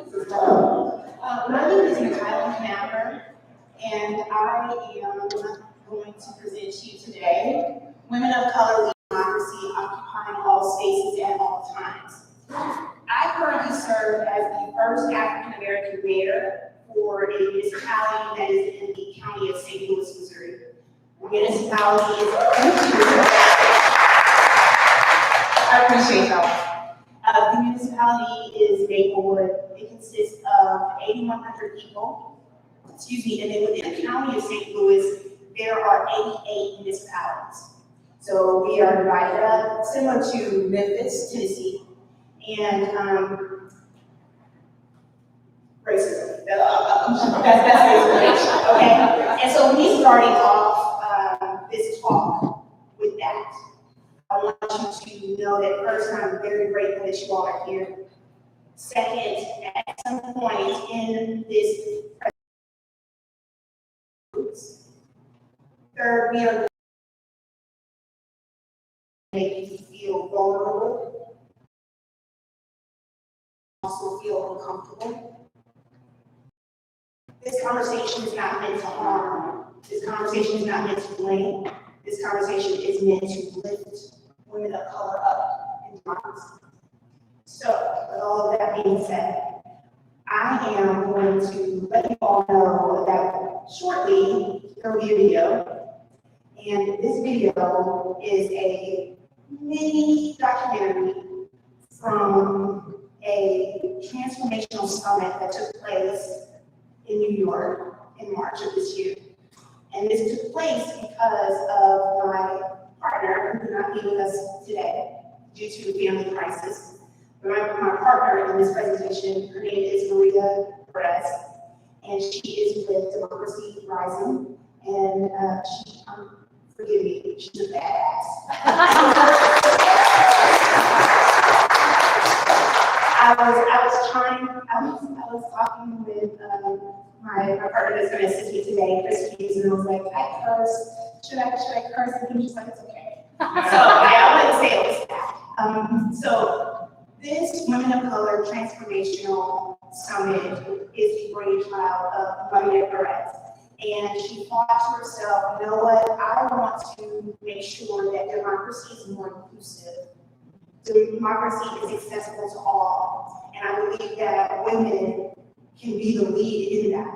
My name is Natalie, and I am going to present to you today Women of Color, Democracy, Occupying All Spaces at All Times. I currently serve as the first African American mayor for a municipality that is in the county of St. Louis, Missouri. The municipality is I appreciate y'all. The municipality is Maplewood. It consists of 8,100 people. And then within the county of St. Louis, there are 88 municipalities. So we are divided up, similar to Memphis, Tennessee, and racism. That's racism, okay? And so we started off this talk with that. I want you to know that first, I'm very grateful that you all are here. Second, at some point in this third, we are make you feel vulnerable, also feel uncomfortable. This conversation is not meant to harm. This conversation is not meant to blame. This conversation is meant to lift women of color up in democracy. So, with all of that being said, I am going to let you all know that shortly there will be a video. And this video is a mini documentary from a transformational summit that took place in New York in March of this year. And this took place because of my partner, who could not be with us today due to family crisis. My partner in this presentation, her name is Maria Perez, and she is with Democracy Rising, and she, forgive me, she's a badass. I was talking with my partner that's going to assist me today, Chris Hughes, and I was like, I curse. Should I curse? And he was just like, it's okay. So I wouldn't say it was that. So this Women of Color Transformational Summit is the brainchild of Maria Perez. And she thought to herself, you know what, I want to make sure that democracy is more inclusive. Democracy is accessible to all. And I believe that women can be the lead in that.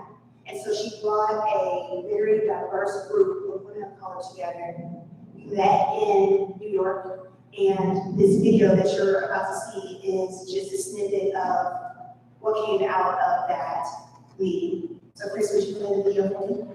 And so she brought a very diverse group of women of color together. We met in New York, and this video that you're about to see is just a snippet of what came out of that meeting. So Chris, would you play the video for me?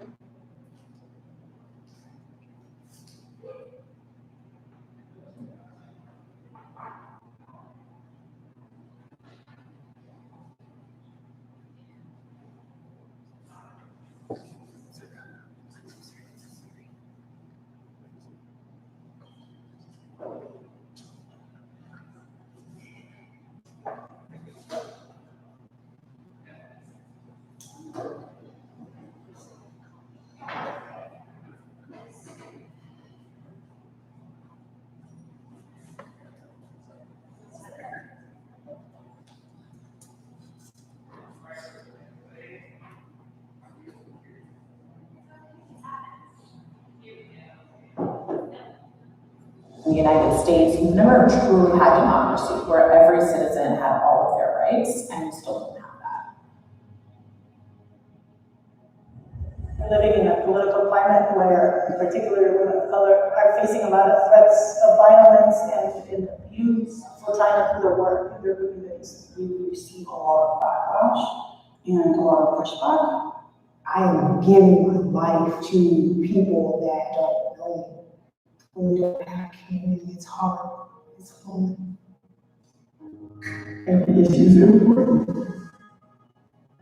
In the United States, we've never truly had democracy where every citizen had all of their rights, and we still don't have that. We're living in a political climate where, in particular, women of color are facing a lot of threats of violence and abuse for trying to do their work in their communities. We receive a lot of backlash and a lot of pushback. I am giving my life to people that don't know me. When we don't have community, it's hard, it's lonely. And issues are important.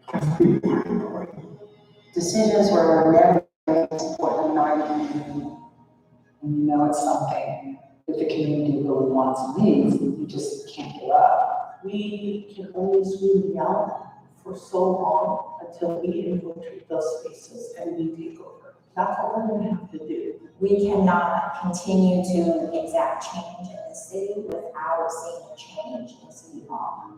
Because people are important. Decisions were never made to support the minority community. And you know it's something that the community really wants to leave, you just can't give up. We can only scream and yell for so long until we infiltrate those spaces and we take over. That's all we're going to have to do. We cannot continue to exact change in the city without seeing a change in City Hall.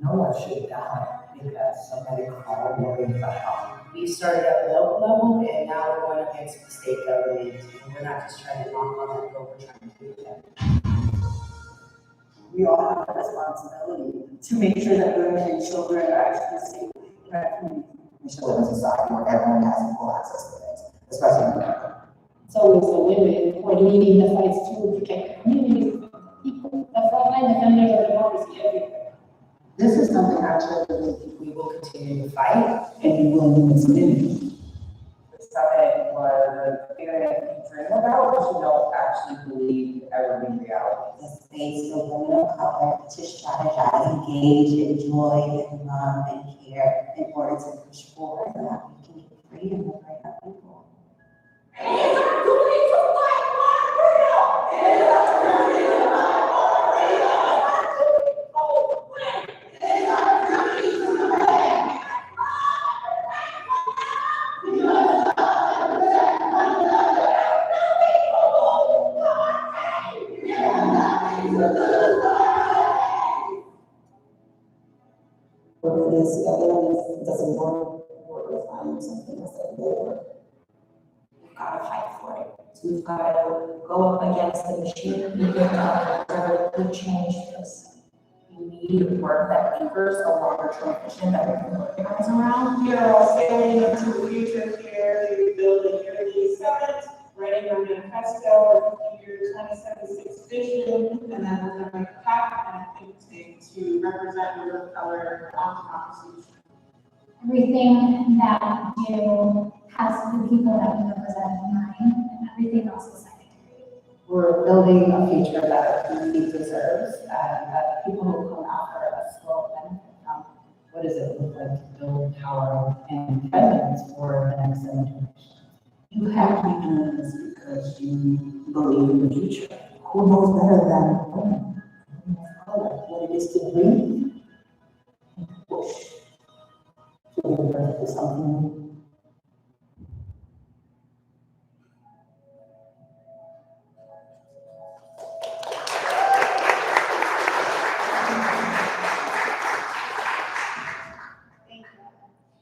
No one should die because somebody called me for help. We started at the local level and now we're going up against the state government. And we're not just trying to knock on that door, we're trying to do that. We all have a responsibility to make sure that women and children are actually safe in our community. We should live in a society where everyone has equal access to things, especially in America. It's always the women, or do we need the fights to protect communities, people, the frontline defenders of democracy everywhere? This is something our children, we will continue to fight and we will win community. It's something where the fear that you dream about, but you don't actually believe ever be reality. The space for women of color to strategize, engage, enjoy, and love, and care in order to push forward so that we can get freedom and right up people. Whether it is evidence doesn't work, or if I'm something else that will work. We've got to fight for it. We've got to go up against the machine. We've got to change this. We need work that anchors a longer-term vision that we can organize around. We are all sailing into the future here, we build a unity summit, writing our manifesto, your 2076 vision, and then we're gonna make a pact and a think tank to represent women of color on democracy. Everything that we do has the people that we represent in mind, and everything else is secondary. We're building a future that our community deserves, and that people who come after us will benefit from. What does it look like to build power and presence for the next generation? You have to be doing this because you believe in the future. Who knows better than women of color what it is to breathe and to push to give birth to something new? Thank you.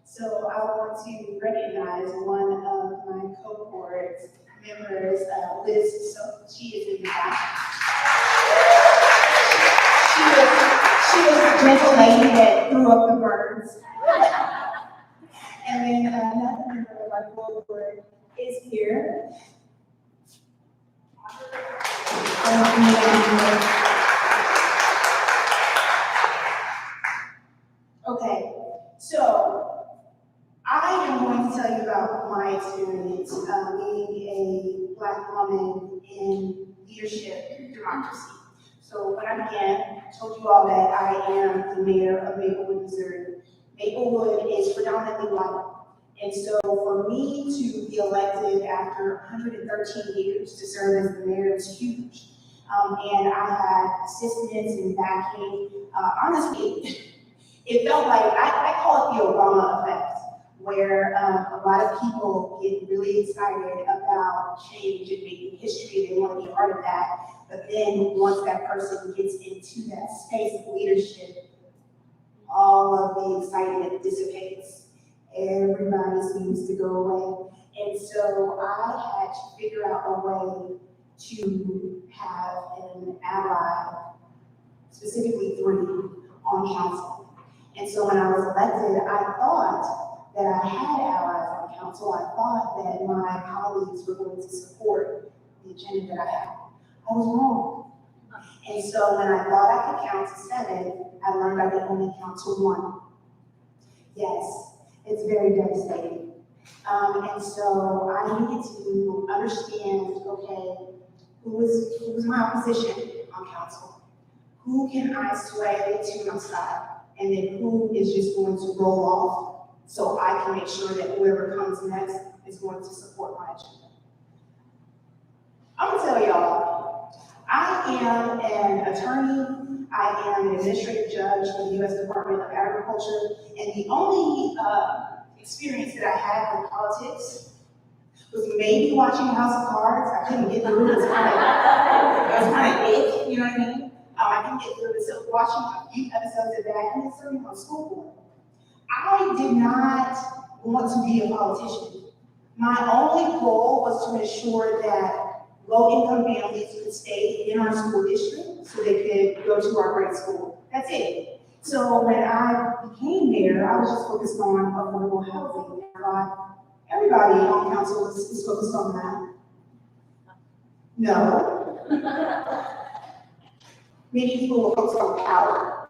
So I want to recognize one of my cohort members, Liz. So she is in the back. She was the gentle lady that threw up the birds. And then another member of our cohort is here. Okay, so I am going to tell you about my experience being a Black woman in leadership democracy. So when I began, I told you all that I am the mayor of Maplewood, Missouri. Maplewood is predominantly white. And so for me to be elected after 113 years to serve as the mayor is huge. And I had assistance and backing. Honestly, it felt like, I call it the Obama effect, where a lot of people get really excited about change and making history, they want to be part of that. But then once that person gets into that space of leadership, all of the excitement dissipates. Everybody seems to go away. And so I had to figure out a way to have an ally, specifically 3, on council. And so when I was elected, I thought that I had allies on council. I thought that my colleagues were going to support the agenda that I had. I was wrong. And so when I thought I could count to 7, I learned I could only count to 1. Yes, it's very devastating. And so I needed to understand, okay, who was my opposition on council? Who can I sway to my side? And then who is just going to roll off so I can make sure that whoever comes next is going to support my agenda. I'm gonna tell y'all, I am an attorney, I am an administrative judge for the U.S. Department of Agriculture, and the only experience that I had with politics was maybe watching House of Cards. I couldn't get through it. It was kind of ick, you know what I mean? I couldn't get through it, so watching a few episodes of that, and then serving on school board. I did not want to be a politician. My only goal was to ensure that low-income families could stay in our school district so they could go to our great school. That's it. So when I became mayor, I was just focused on affordable housing. I thought everybody on council is focused on that. No. Many people were focused on power.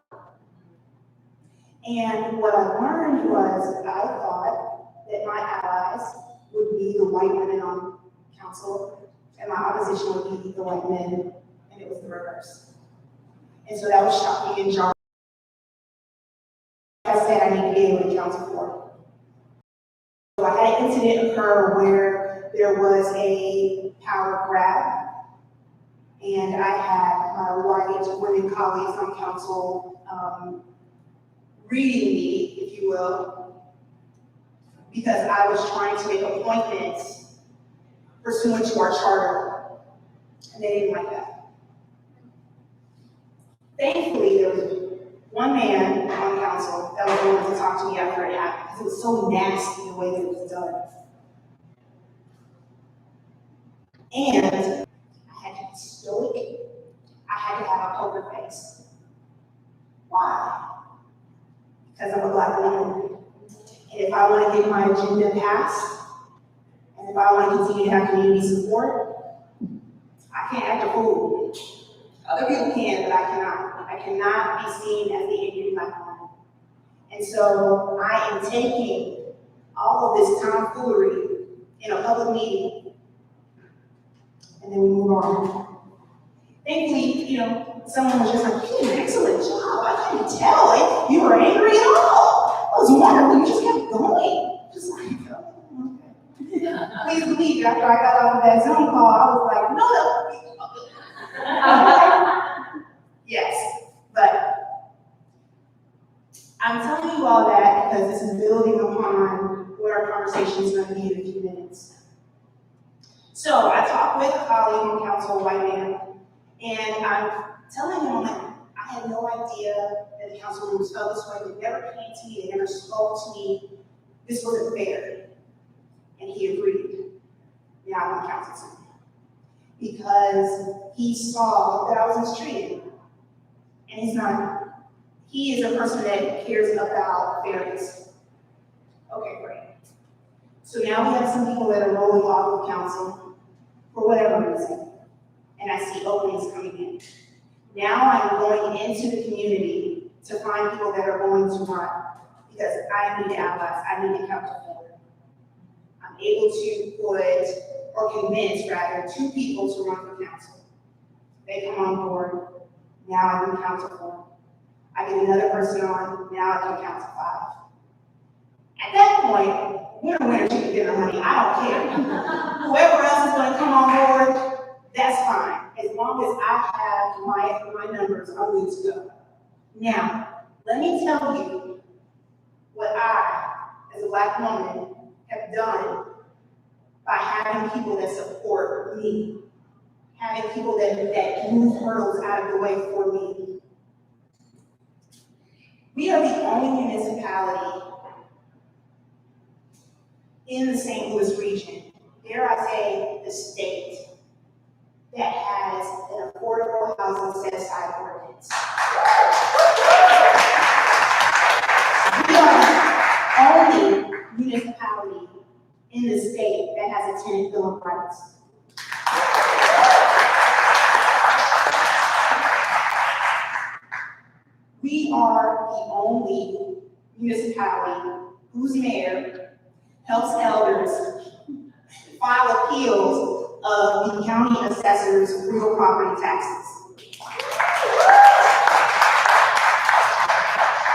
And what I learned was I thought that my allies would be the white women on council, and my opposition would be the white men, and it was the reverse. And so that was shocking and jarring. Like I said, I need to be able to counsel for. So I had an incident occur where there was a power grab, and I had my white women colleagues on council reading me, if you will, because I was trying to make appointments pursuant to our charter, and they didn't like that. Thankfully, there was one man on council that was willing to talk to me after it happened, because it was so nasty the way that it was done. And I had to be stoic. I had to have a poker face. Why? Because I'm a Black woman. And if I want to get my agenda passed, and if I want to continue to have community support, I can't act a fool. Other people can, but I cannot. I cannot be seen as the angry Black woman. And so I am taking all of this tomfoolery in a public meeting, and then we move on. Thankfully, someone was just like, "You did an excellent job. I couldn't tell if you were angry at all. It was wonderful. You just kept going." Just like, oh, okay. Please believe, after I got off of that Zoom call, I was like, no. Yes, but I'm telling you all that because this is building upon what our conversation is going to be in a few minutes. So I talked with a colleague on council, a white man, and I'm telling him, I had no idea that the councilman was felt this way. They never came to me, they never spoke to me. This wasn't fair. And he agreed. Now I'm on council soon. Because he saw that I was mistreated. And he's not. He is a person that cares about fairness. Okay, great. So now we have some people that are rolling off of council for whatever reason. And I see openings coming in. Now I'm going into the community to find people that are going to run, because I need allies, I need to counsel for. I'm able to convince rather, 2 people to run for council. They come on board, now I can counsel for them. I get another person on, now I can counsel 5. At that point, winner, chicken dinner, honey, I don't care. Whoever else is going to come on board, that's fine. As long as I have my numbers, I'm good to go. Now, let me tell you what I, as a Black woman, have done by having people that support me, having people that move hurdles out of the way for me. We are the only municipality in the St. Louis region, dare I say the state, that has an affordable housing set-aside ordinance. We are the only municipality in the state that has a tenant bill of rights. We are the only municipality whose mayor helps elders file appeals of the county assessor's real property taxes.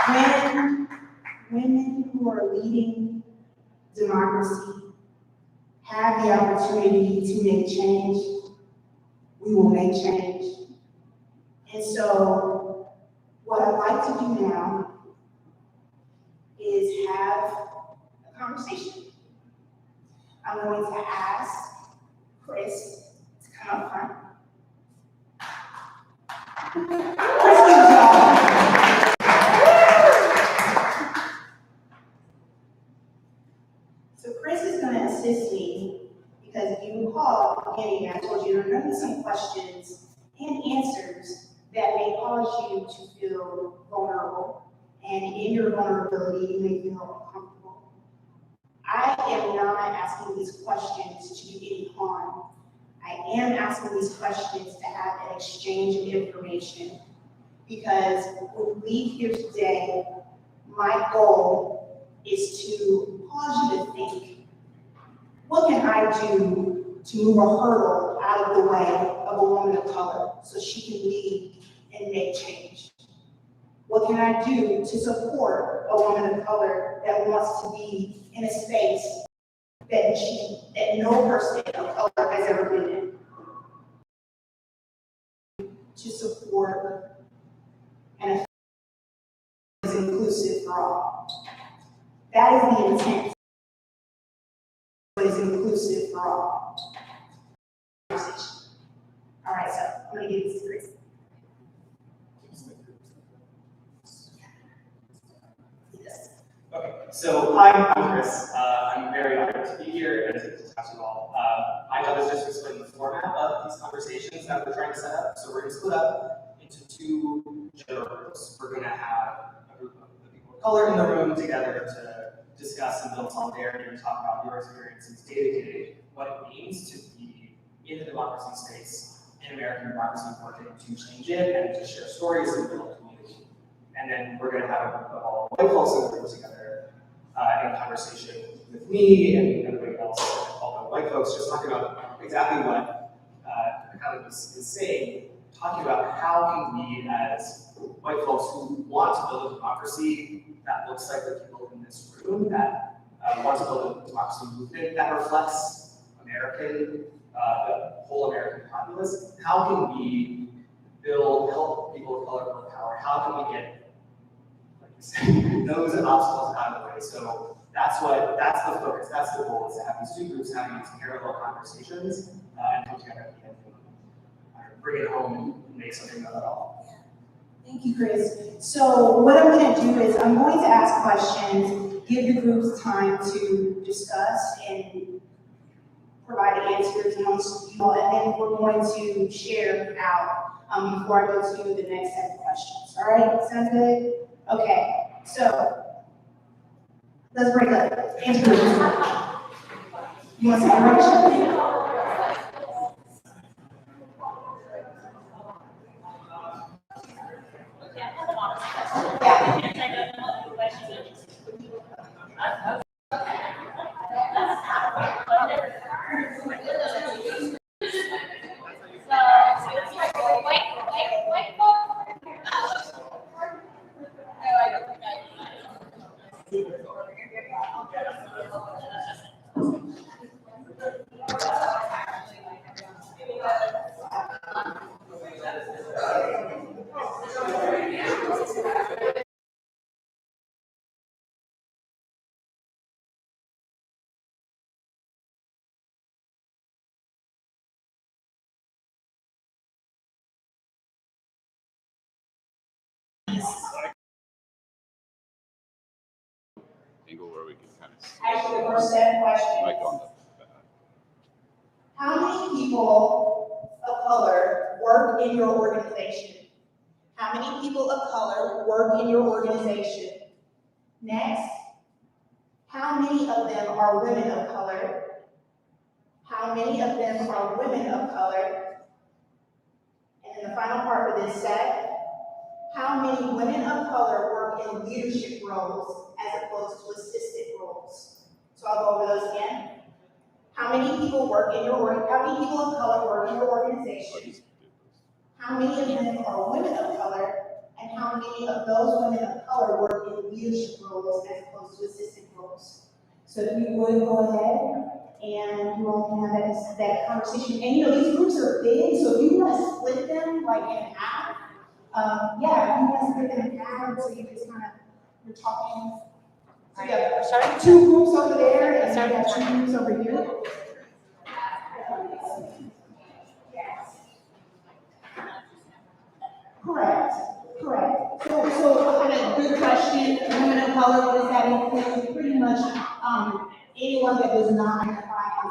When women who are leading democracy have the opportunity to make change, we will make change. And so what I'd like to do now is have a conversation. I'm going to ask Chris to come up front. assist me, because if you recall, at the beginning, I told you there are going to be some questions and answers that may cause you to feel vulnerable, and in your vulnerability, you may feel uncomfortable. I am not asking these questions to do any harm. I am asking these questions to have an exchange of information, because when we leave here today, my goal is to cause you to think, what can I do to move a hurdle out of the way of a woman of color so she can lead and make change? What can I do to support a woman of color that wants to be in a space that no person of color has ever been in? To support and is inclusive for all. That is the intent. Is inclusive for all. All right, so I'm going to give this to Chris. Okay, so I'm Chris. I'm very honored to be here and to talk to you all. I was just explaining the format of these conversations that we're trying to set up. So we're going to split up into two general groups. We're going to have a group of the people of color in the room together to discuss and build solidarity and talk about your experiences day to day, what it means to be in the democracy space, in American democracy, working to change it and to share stories and build community. And then we're going to have a group of all white folks in the room together in conversation with me and everybody else, all the white folks, just talking about exactly what Kylie was saying, talking about how can we, as white folks who want to build a democracy that looks like the people in this room, that want to build a democracy movement that reflects American, the whole American populace, how can we help people of color build power? How can we get those obstacles out of the way? So that's the focus, that's the goal, is to have these two groups having these parallel conversations and come together at the end and bring it home and make something of it all. Thank you, Chris. So what I'm going to do is I'm going to ask questions, give the groups time to discuss and provide answers amongst you all, and then we're going to share out before I go to the next set of questions. All right, sounds good? Okay, so let's break up. Andrew, you want some direction? Angle where we can kind of see. Actually, the first set of questions. Like on the How many people of color work in your organization? How many people of color work in your organization? Next, how many of them are women of color? How many of them are women of color? And then the final part for this set, how many women of color work in leadership roles as opposed to assistant roles? So I'll go over those again. How many people work in your how many people of color work in your organization? How many of them are women of color? And how many of those women of color work in leadership roles as opposed to assistant roles? So if you would go ahead and you all can have that conversation. And you know, these groups are big, so if you want to split them like in half, yeah, you want to split them in half, so you just kind of, you're talking. So you have two groups over there, and you have two groups over here. Correct. So kind of good question, women of color, what does that include? Pretty much, anyone that does not identify as a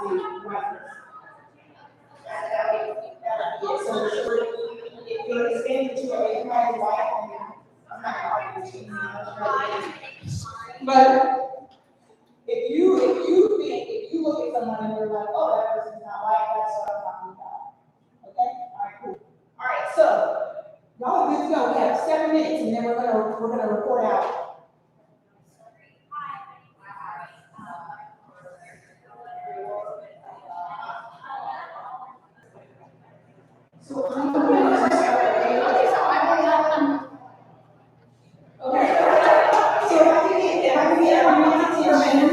white person. Yeah, so if you understand that you are identified as white, I'm not gonna argue with you. But if you look at someone and you're like, oh, that person's not white, that's what I'm talking about. Okay? All right, cool. All right, so y'all are good to go. We have 7 minutes and then we're gonna report out. So I'm going to start. Okay. So if I can get everyone's attention,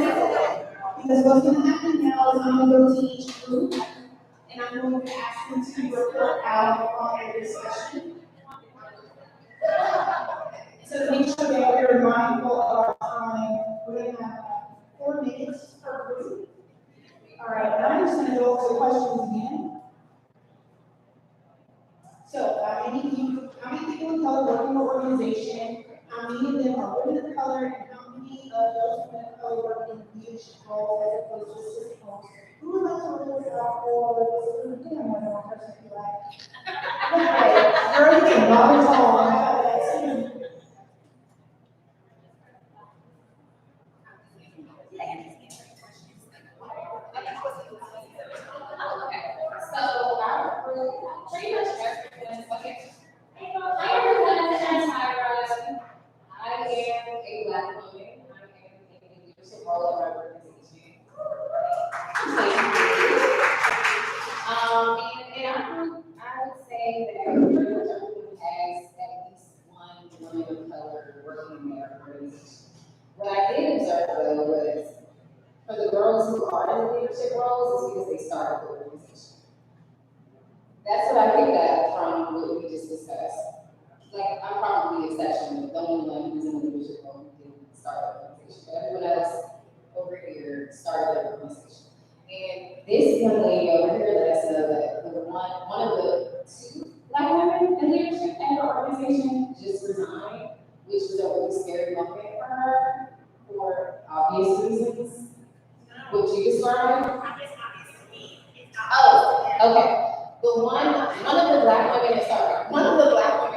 because what's going to happen now is I'm going to go to each group and I'm going to ask them to report out on their discussion. So make sure that we're mindful of our time. We're going to have 4 minutes per group. All right, now I'm just going to go over the questions again. So, how many people of color work in the organization? How many of them are women of color, and how many of those women of color work in leadership roles as opposed to assistant roles? Who would like to report out for this group? I have more than one person who like. Okay, girl, you can log us all. I got that too. So our group pretty much represents, okay, I represent anti-gerrymandering. I am a black woman. I am in the leadership role of our organization. In our group, I would say that pretty much our group has at least one woman of color working in their organization. What I did observe though was for the girls who are in leadership roles, it's because they started the organization. That's what I picked up from what we just discussed. Like, I'm probably the exception, the only one who's in the leadership role who didn't start the organization. But everyone else over here started the organization. And this young lady over here let us know that one of the 2 black women in leadership at her organization just resigned, which was a really scary moment for her for obvious reasons. Would you describe? Oh, okay. But one of the black women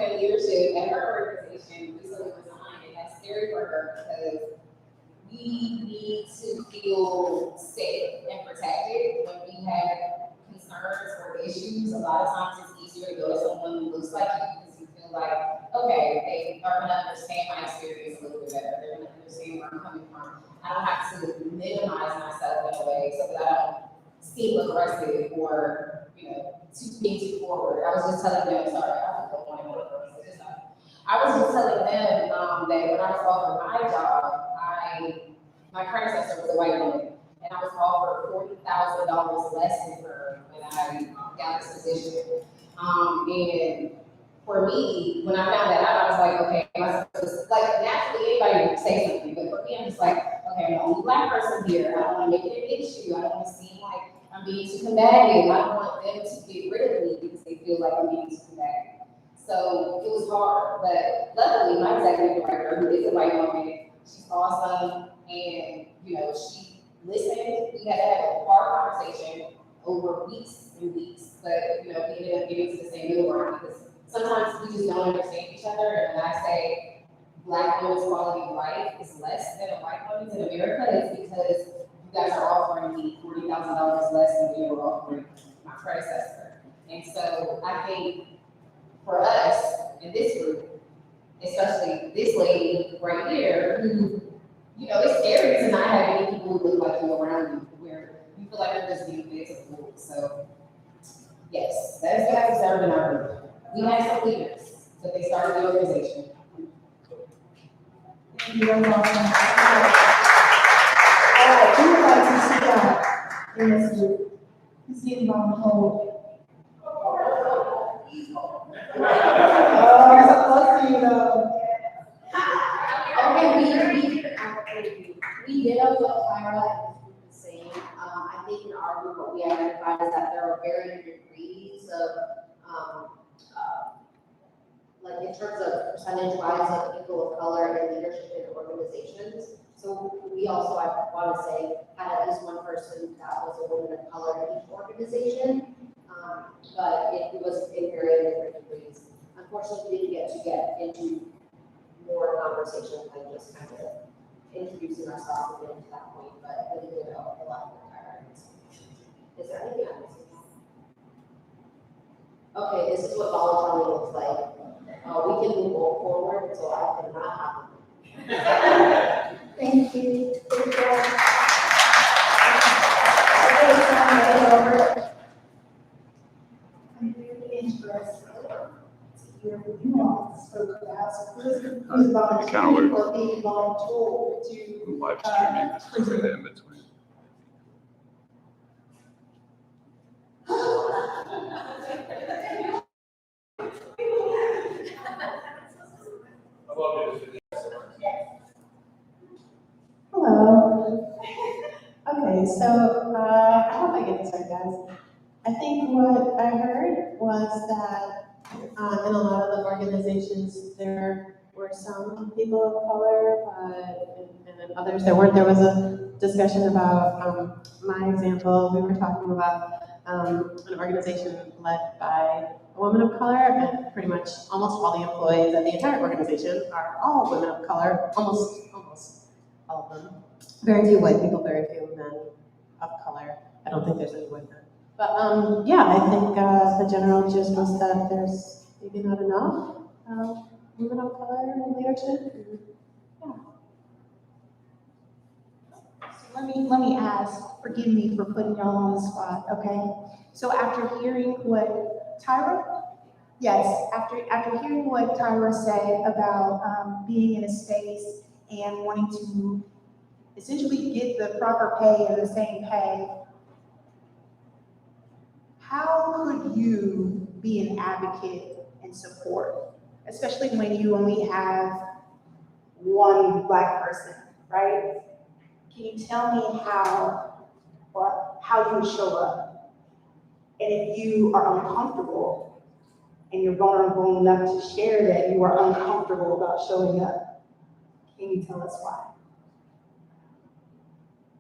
in leadership at her organization recently resigned, and that's scary for her because we need to feel safe and protected when we have concerns or issues. A lot of times it's easier to go to someone who looks like you because you feel like, okay, they are going to understand my experience a little bit better. They're going to understand where I'm coming from. I don't have to minimize myself in a way so that I don't seem aggressive or, being too forward. I was just telling them, sorry, I don't want to go I was just telling them that when I was offered my job, my predecessor was a white woman, and I was offered $40,000 less than her when I got this position. And for me, when I found that out, I was like, okay, naturally anybody would say something, but for me, I'm just like, okay, I'm the only black person here. I don't want to make it an issue. I don't want to seem like I'm being too combative. I don't want them to get rid of me because they feel like I'm being too combative. So it was hard, but luckily my executive director, who is a white woman, she's awesome, and she listened. We had to have a hard conversation over weeks and weeks, but we ended up getting to the same middle ground because sometimes we just don't understand each other. And when I say black women's quality of life is less than a white woman's in America, it's because you guys are offering me $40,000 less than we were offering my predecessor. And so I think for us in this group, especially this lady right here, who, it's scary to not have any people who look like you around you, where you feel like you're just being fed to the wolves. So, yes, that is what I observed in our group. We had some leaders, but they started the organization. Thank you very much. All right, who would like to sit down in this group? Who's getting on the whole? You're supposed to, We did what Kyra was saying. I think in our group, what we identified is that there are varying degrees of, in terms of percentage-wise of people of color in leadership in organizations. So we we also, I want to say, had at least one person that was a woman of color in each organization, but it was in very different degrees. Unfortunately, we didn't get into more conversation than just kind of introducing ourselves and getting to that point, but we did a lot of priorities. Is there anything I'm missing? Okay, this is what volunteering looks like. We can move forward, so I cannot have. Thank you. Thank you. I'm really interested to hear what you all spoke about. So who's volunteering or being voluntold to Live streaming is kind of in between. Hello. Okay, so I hope I get this right, guys. I think what I heard was that in a lot of the organizations there were some people of color, and in others there weren't. There was a discussion about my example. We were talking about an organization led by a woman of color, and pretty much almost all the employees of the entire organization are all women of color, almost all of them. Very few white people, very few men of color. I don't think there's any white men. But yeah, I think the general gist was that there's maybe not enough women of color in leadership. Yeah. So let me ask, forgive me for putting y'all on the spot, okay? So after hearing what after hearing what Tyra said about being in a space and wanting to essentially get the proper pay and the same pay, how could you be an advocate and support, especially when you only have one Black person, right? Can you tell me how you show up? And if you are uncomfortable and you're vulnerable enough to share that you are uncomfortable about showing up, can you tell us why?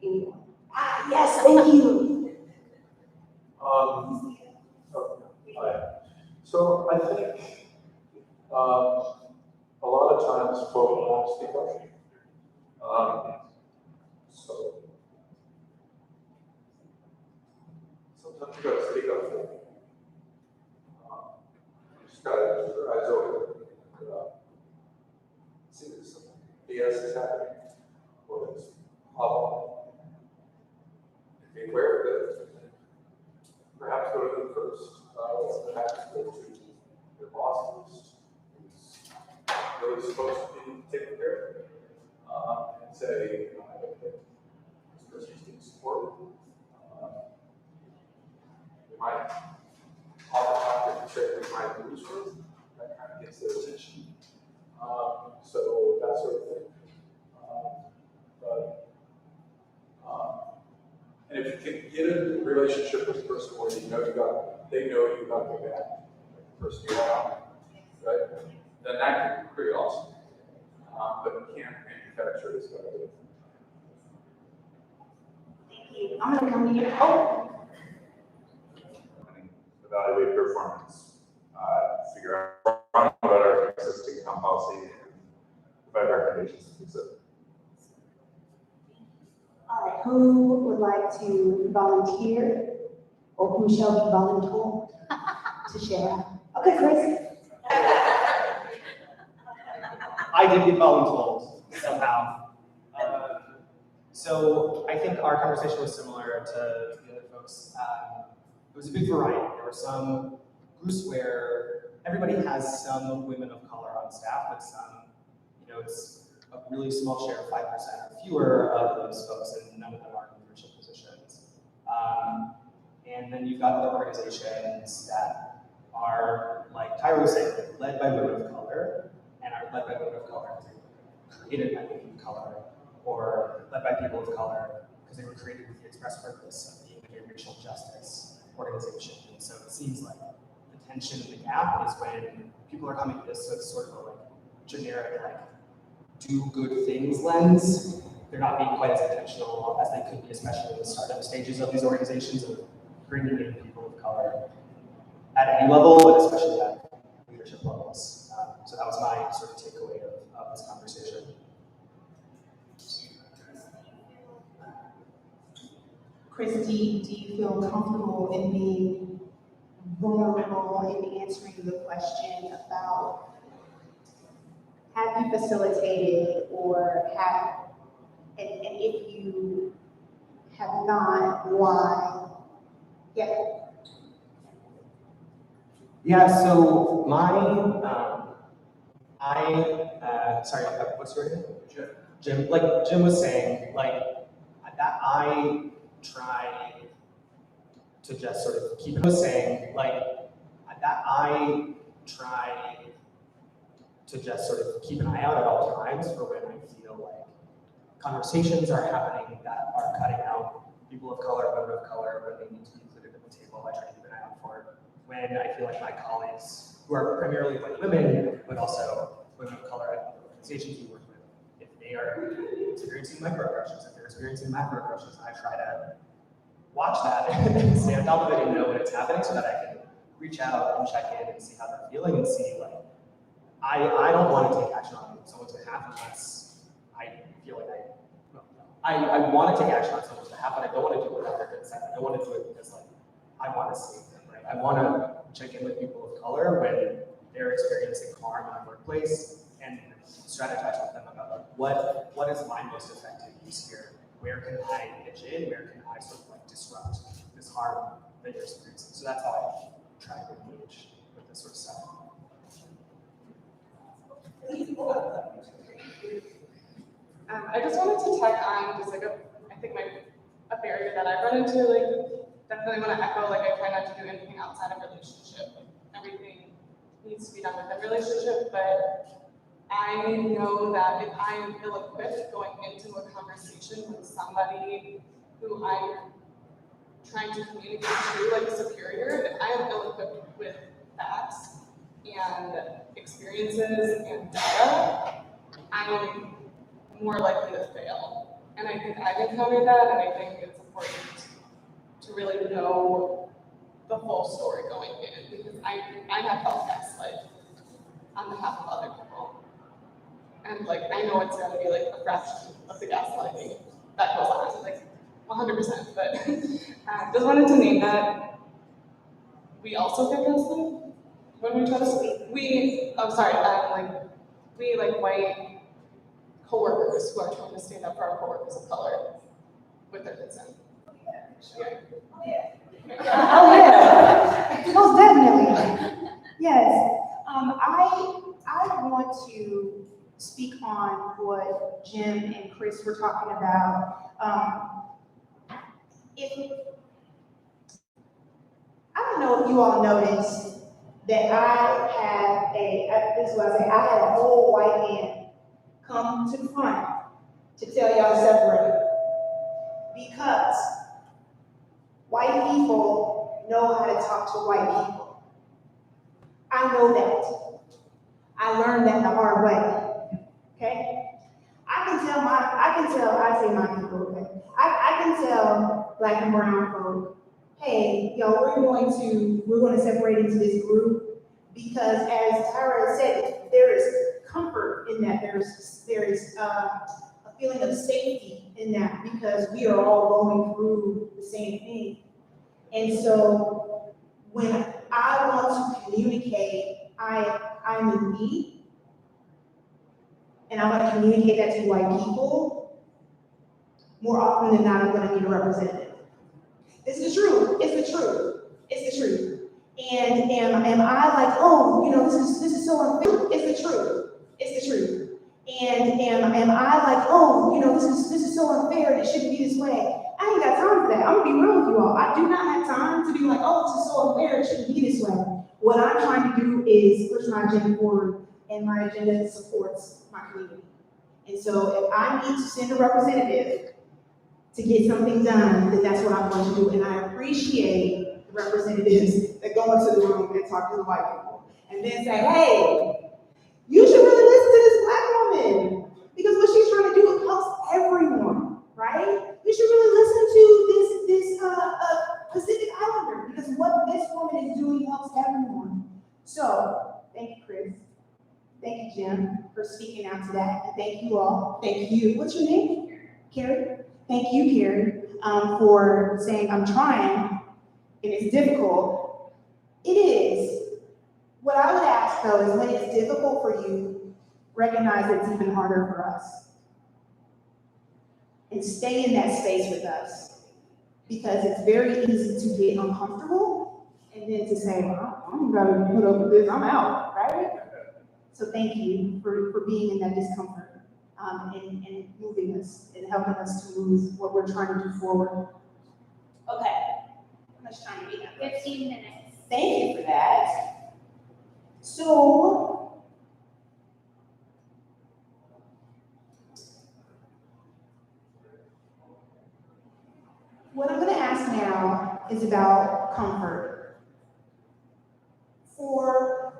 Anyone? Yes, thank you. So I think a lot of times folks won't speak up. So sometimes you gotta speak up for them. You just gotta keep your eyes open. See if some BS is happening, or it's problem. Be aware of it. Perhaps go to them first. Perhaps go to your boss who's really supposed to be taking care of it. And say, I think that this person's being supported. We might often say we might lose her. That kind of gets their attention. So that sort of thing. And if you can get a relationship with the person where they know you got their back, like the person you are, right? Then that can be pretty awesome. But you can't manufacture this kind of thing. Thank you. I'm gonna come to you. Oh. Evaluate performance, figure out about our existing town policy, and provide recommendations to fix it. All right, who would like to volunteer, or who shall be voluntold to share? Okay, Chris. I did get voluntold somehow. So I think our conversation was similar to the other folks. It was a big variety. There were some groups where everybody has some women of color on staff, but some, it's a really small share, 5% or fewer of those folks, and none of them are in leadership positions. And then you've got other organizations that are, like Tyra was saying, led by women of color, and are led by women of color because they were created by women of color, or led by people of color because they were created with the express purpose of being a racial justice organization. And so it seems like the tension in the gap is when people are coming to this sort of like generic, like, do good things lens, they're not being quite as intentional as they could be, especially in the startup stages of these organizations of bringing in people of color at any level, but especially at leadership levels. So that was my sort of takeaway of this conversation. Christy, do you feel comfortable in being vulnerable in answering the question about have you facilitated or have, and if you have not, why? Yeah. Yeah, so my, sorry, what's your name? Jim, like Jim was saying, like that I try to just sort of keep it saying, like that I try to just sort of keep an eye out at all times for when I feel like conversations are happening that are cutting out people of color, women of color, when they need to be included at the table. I try to keep an eye out for it. When I feel like my colleagues, who are primarily white women, but also women of color at organizations we work with, if they are experiencing microaggressions, if they're experiencing macroaggressions, I try to watch that and stay on top of it and know when it's happening so that I can reach out and check in and see how they're feeling and see, like, I don't want to take action on someone's behalf unless I feel like I want to take action on someone's behalf, but I don't want to do it without their consent. I don't want to do it because, like, I want to save them, right? I want to check in with people of color when they're experiencing harm in the workplace and strategize with them about, like, what is my most effective use here? Where can I pitch in? Where can I sort of like disrupt this harm that you're experiencing? So that's how I try to engage with this sort of stuff. I just wanted to tack on just like I think a barrier that I run into, like definitely want to echo, like I try not to do anything outside of relationship. Everything needs to be done within relationship, but I know that if I am ill-equipped going into a conversation with somebody who I'm trying to communicate to, like a superior, if I am ill-equipped with facts and experiences and data, I am more likely to fail. And I think I've encountered that, and I think it's important to really know the full story going in, because I have felt gaslight on behalf of other people. And like, I know it's gonna be like a fraction of the gaslighting that goes on, like 100%, but just wanted to name that we also get gaslit when we try to speak. We white coworkers who are trying to stand up for our coworkers of color with their consent. Oh yeah, most definitely. Yes, I want to speak on what Jim and Chris were talking about. I don't know if you all noticed that this is what I say, I had a whole white man come to the front to tell y'all to separate. Because white people know how to talk to white people. I know that. I learned that the hard way. Okay? I say my people, okay? I can tell black and brown folk, hey, y'all, we're going to separate into this group, because as Tara said, there is comfort in that. There is a feeling of safety in that, because we are all going through the same thing. And so when I want to communicate, I'm in need, and I want to communicate that to white people, more often than not, I'm going to need a representative. It's the truth. It's the truth. It's the truth. And am I like, oh, this is so unfair? It's the truth. It's the truth. And am I like, oh, this is so unfair and it shouldn't be this way? I ain't got time for that. I'm gonna be real with you all. I do not have time to be like, oh, this is so unfair, it shouldn't be this way. What I'm trying to do is push my agenda forward, and my agenda supports my community. And so if I need to send a representative to get something done, then that's what I'm going to do. And I appreciate the representatives that go into the room and talk to the white people and then say, hey, you should really listen to this black woman, because what she's trying to do, it helps everyone. him for speaking out to that. And thank you all. Thank you. What's your name? Carrie? Thank you, Carrie, for saying I'm trying and it's difficult. It is. What I would ask though is when it's difficult for you, recognize it's even harder for us. And stay in that space with us. Because it's very easy to get uncomfortable and then to say, well, I'm gonna put up with this, I'm out, right? So thank you for being in that discomfort and moving us and helping us to move what we're trying to do forward. Okay, how much time do we have? 15 minutes. Thank you for that. So, what I'm going to ask now is about comfort. For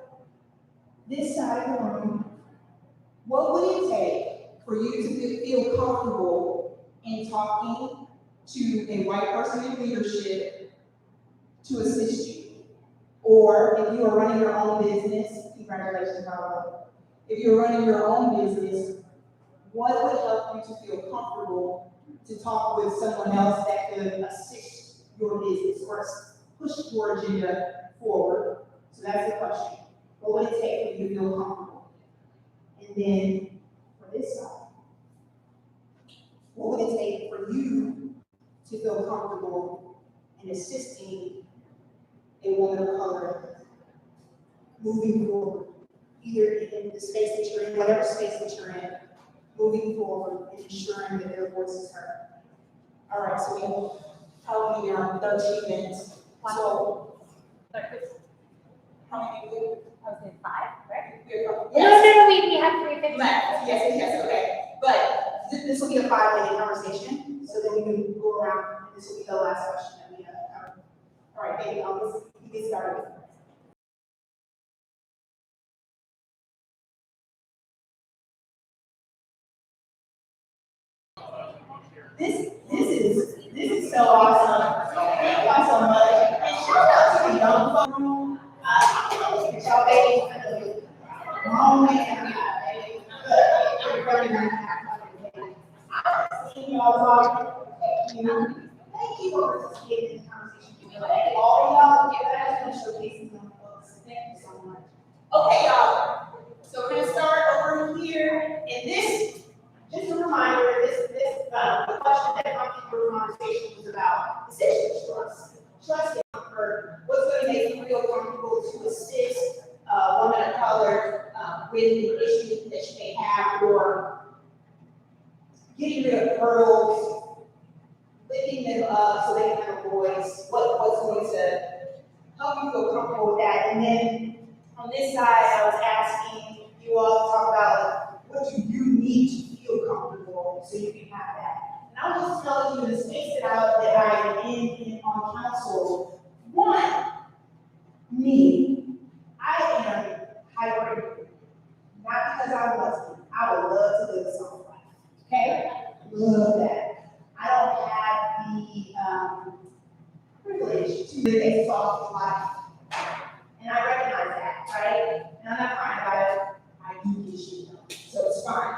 this side of the room, what would it take for you to feel comfortable in talking to a white person in leadership to assist you? Or if you are running your own business, congratulations, Paolo. If you're running your own business, what would help you to feel comfortable to talk with someone else that could assist your business or push your agenda forward? So that's the question. What would it take for you to feel comfortable? And then for this side, what would it take for you to feel comfortable in assisting a woman of color moving forward, either in the space that you're in, whatever space that you're in, moving forward and ensuring that their voice is heard? All right, so we have probably around 13 minutes. So, how many do I was saying 5, right? we have? No, we have 3:15. Yes, okay. But this will be a 5-minute conversation, so then we can go around, and this will be the last question that we have covered. All right, thank you. Let's get started. This is so awesome. Thank y'all so much. And shout out to the young folk room. Y'all babies, grown men, Thank you for participating in the conversation. All of y'all, that has been showcasing some books. Thank you so much. Okay, y'all. So we're gonna start over here, and this, just a reminder, the question that prompted your conversation was about essentially trust. Trust and comfort. What's going to make you feel comfortable to assist a woman of color with the issues that she may have, or getting rid of hurdles, lifting them up so they can have a voice. What's going to help you feel comfortable with that? And then on this side, I was asking you all to talk about what you need to feel comfortable so you can have that. And I was just telling you the space that I am in on council. One, me, I am hybrid. Not because I want to. I would love to live a soft life. Okay? Love that. I don't have the privilege to live a soft life. And I recognize that, right? And I'm not crying about it. I do get shit done. So it's fine.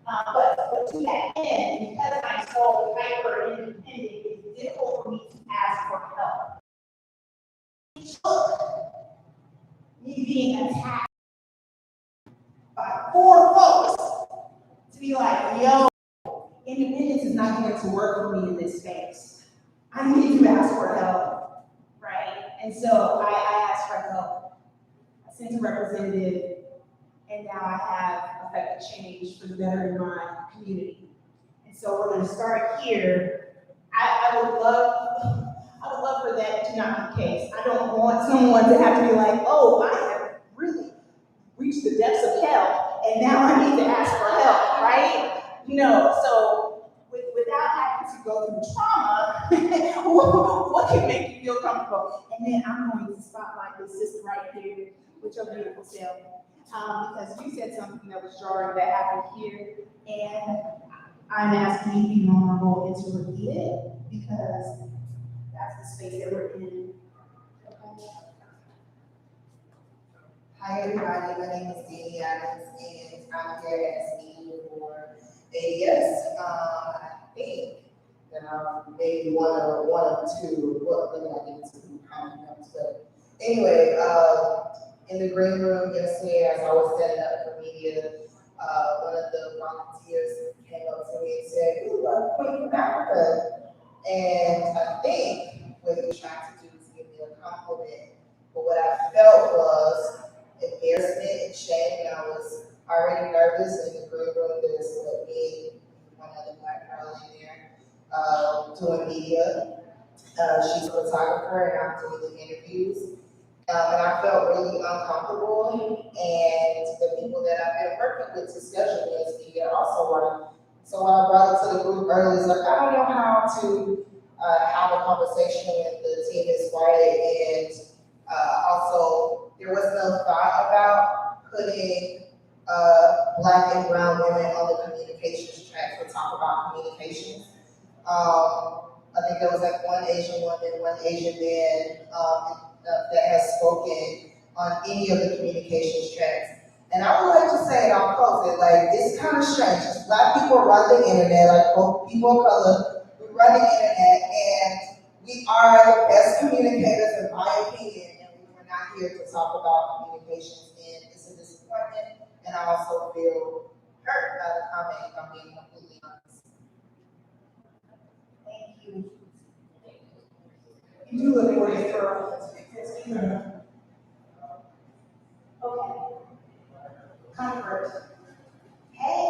But to that end, because I'm so hyper independent, it's difficult for me to ask for help. It took me being attacked by 4 folks to be like, yo, independence is not going to work for me in this space. I need to ask for help, right? And so I asked for help. I sent a representative, and now I have affected change for the better in my community. And so we're going to start here. I would love for that to not be the case. I don't want someone to have to be like, oh, I have really reached the depths of hell, and now I need to ask for help, right? So without having to go through trauma, what can make you feel comfortable? And then I'm going to spotlight this sister right here with your beautiful self. Because you said something that was jarring that happened here, and I'm asking you to be vulnerable and to repeat it, because that's the space that we're in. Okay. Hi everybody, my name is Dee Adams and I'm here as media for ADS. I think that I'm maybe one of two, well, let me not get into how many numbers, but anyway, in the green room yesterday as I was setting up for media, one of the volunteers came up to me and said, "Ooh, I'm Queen from Africa." And I think what he was trying to do was give me a compliment, but what I felt was embarrassment and shame, and I was already nervous in the green room. There's me and one other black girl in there doing media. She's a photographer and I'm doing the interviews. And I felt really uncomfortable, and the people that I've been working with to schedule me as media also weren't. So when I brought it to the group earlier, it's like, I don't know how to have a conversation when the team is white, and also there was no thought about putting black and brown women on the communications track to talk about communications. I think there was like one Asian woman, one Asian man that has spoken on any of the communications tracks. And I would like to say it on post that like it's kind of strange. Just black people run the internet, like both people of color, we run the internet, and we are the best communicators in my opinion, and we were not here to talk about communications. And it's a disappointment, and I also feel hurt by the comment, if I'm being completely honest. Thank you. You do look for it for. Okay. Comfort. Hey.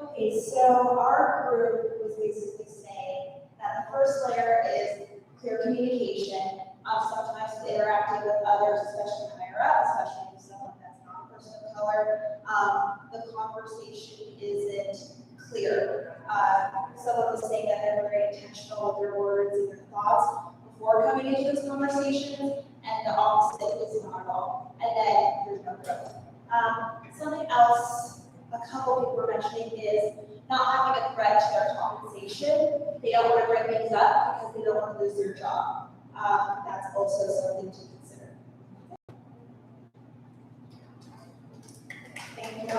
Okay, so our group was basically saying that the first layer is clear communication. Sometimes interacting with others, especially higher up, especially if someone that's not a person of color, the conversation isn't clear. Someone was saying that they're very intentional with their words and their thoughts before coming into those conversations, and the opposite is not at all. And then there's no growth. Something else a couple people were mentioning is not having a threat to their compensation. They don't want to bring things up because they don't want to lose their job. That's also something to consider. Thank you.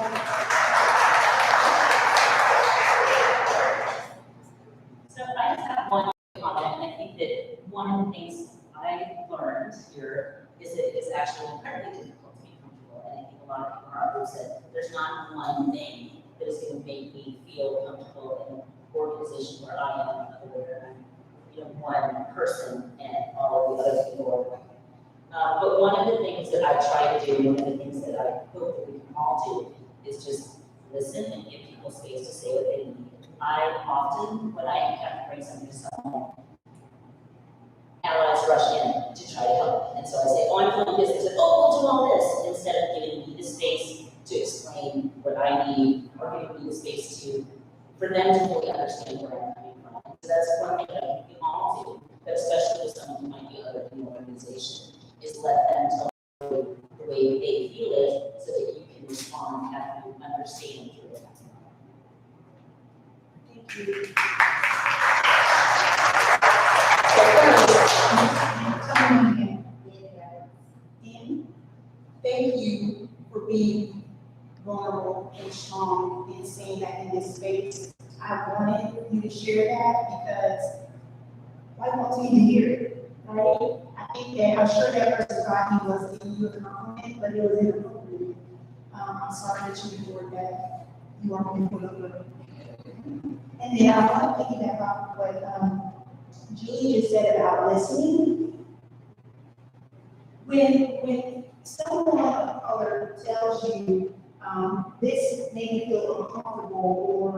So I just have one comment, and I think that one of the things I learned here is that it's actually incredibly difficult to be comfortable. And I think a lot of people are said there's not one thing that is going to make me feel comfortable in an organization where I am, where I'm, one person and all of the other people. But one of the things that I try to do, one of the things that I hope that we can all do, is just listen and give people space to say what they need. I often, when I have to bring something to someone, allies rush in to try to help. And so I say, oh, I'm feeling this. They say, oh, we'll do all this, instead of giving me the space to explain what I need, or giving me the space for them to fully understand where I'm coming from. So that's one thing that I think we all do, but especially with someone who might be other in the organization, is let them tell you the way they feel it, so that you can respond after you understand through it. Thank you. Thank you for being vulnerable and strong and saying that in this space. I wanted you to share that because I want you to hear it, right? I think that I'm sure that person thought he was giving you a compliment, but it was inappropriate. I'm sorry that you ignored that. You are being put up with. And then I want to piggyback off what Julie just said about listening. When someone of color tells you this made me feel uncomfortable, or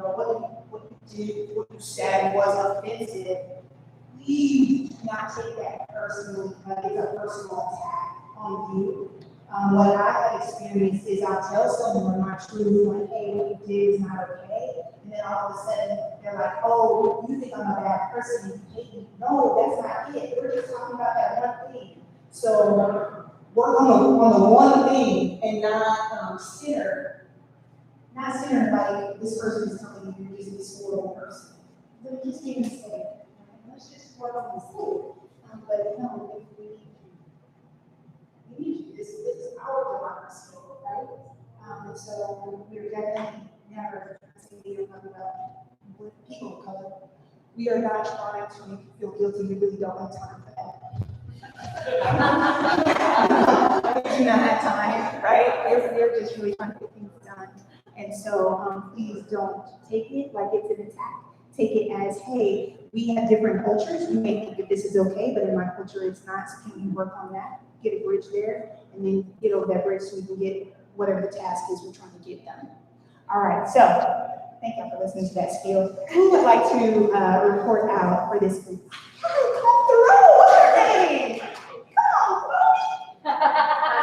what you said was offensive, please do not take that personally, like it's a personal attack on you. What I have experienced is I tell someone my truth, like, hey, what you did is not okay, and then all of a sudden they're like, oh, you think I'm a bad person, you hate me. No, that's not it. We're just talking about that one thing. So work on the one thing and not center like this person is telling you you're just this horrible person. But just give me say, let's just work on this thing. But no, if we this is our democracy, right? And so we're definitely never talking about people of color. We are not trying to make you feel guilty. We really don't have time for that. We do not have time, right? We're just really trying to get things done. And so please don't take it like it's an attack. Take it as, hey, we have different cultures. You may think that this is okay, but in my culture it's not. So can you work on that? Get a bridge there, and then get over that bridge so we can get whatever the task is we're trying to get done. All right, so thank you for listening to that spiel. Who would like to report out for this group? Come through, what's your name? Come on,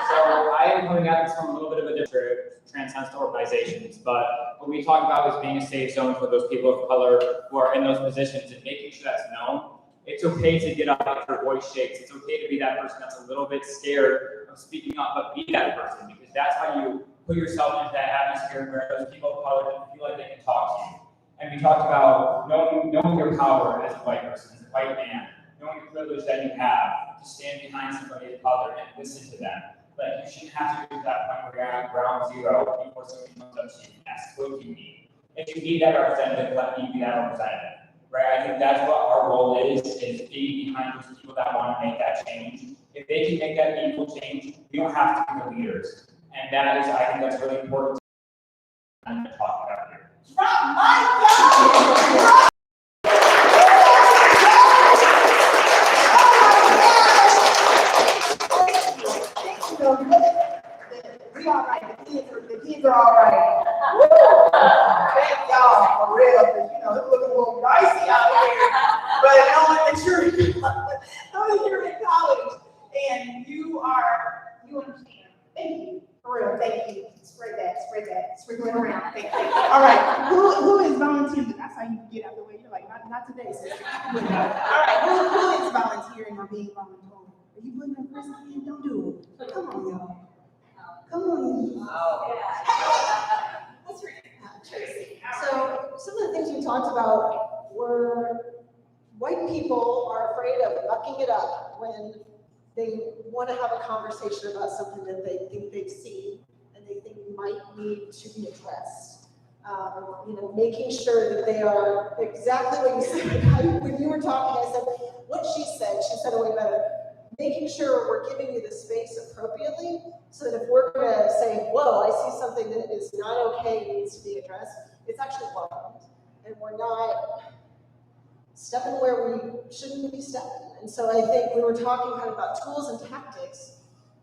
So I am coming at this from a little bit of a different transcends to organizations, but what we talk about is being a safe zone for those people of color who are in those positions and making sure that's known. It's okay to get up if your voice shakes. It's okay to be that person that's a little bit scared of speaking up, but be that person, because that's how you put yourself into that atmosphere where those people of color can feel like they can talk to you. And we talked about knowing your power as a white person, as a white man, knowing the privilege that you have to stand behind somebody of color and listen to them. Like, you shouldn't have to get to that point where you're at ground zero before somebody comes up to you and asks, what do you need? If you need that representative, let me be that representative, right? I think that's what our role is being behind those people that want to make that change. If they can make that meaningful change, you don't have to be the leaders. And that is, I think that's really important to talk about here. Drop my we all right. The kids are all right. Thank y'all for real, because it's looking a little dicey out here. But knowing you're in college and you understand. Thank you. For real, thank you. Spread that, sprinkle it around. Thank you. All right. Who is volunteering? That's how you get out of the way. You're like, not today, sister. All right. Who is volunteering or being voluntold? Are you putting that person in? Don't do it. Come on, y'all. Come on. What's your name? Tracy. So some of the things we talked about were white people are afraid of mucking it up when they want to have a conversation about something that they think they've seen and they think might need to be addressed. Making sure that they are exactly what you said. When you were talking, I said, what she said it way better. Making sure we're giving you the space appropriately, so that if we're going to say, whoa, I see something that is not okay, needs to be addressed, it's actually welcomed. And we're not stepping where we shouldn't be stepping. And so I think we were talking kind of about tools and tactics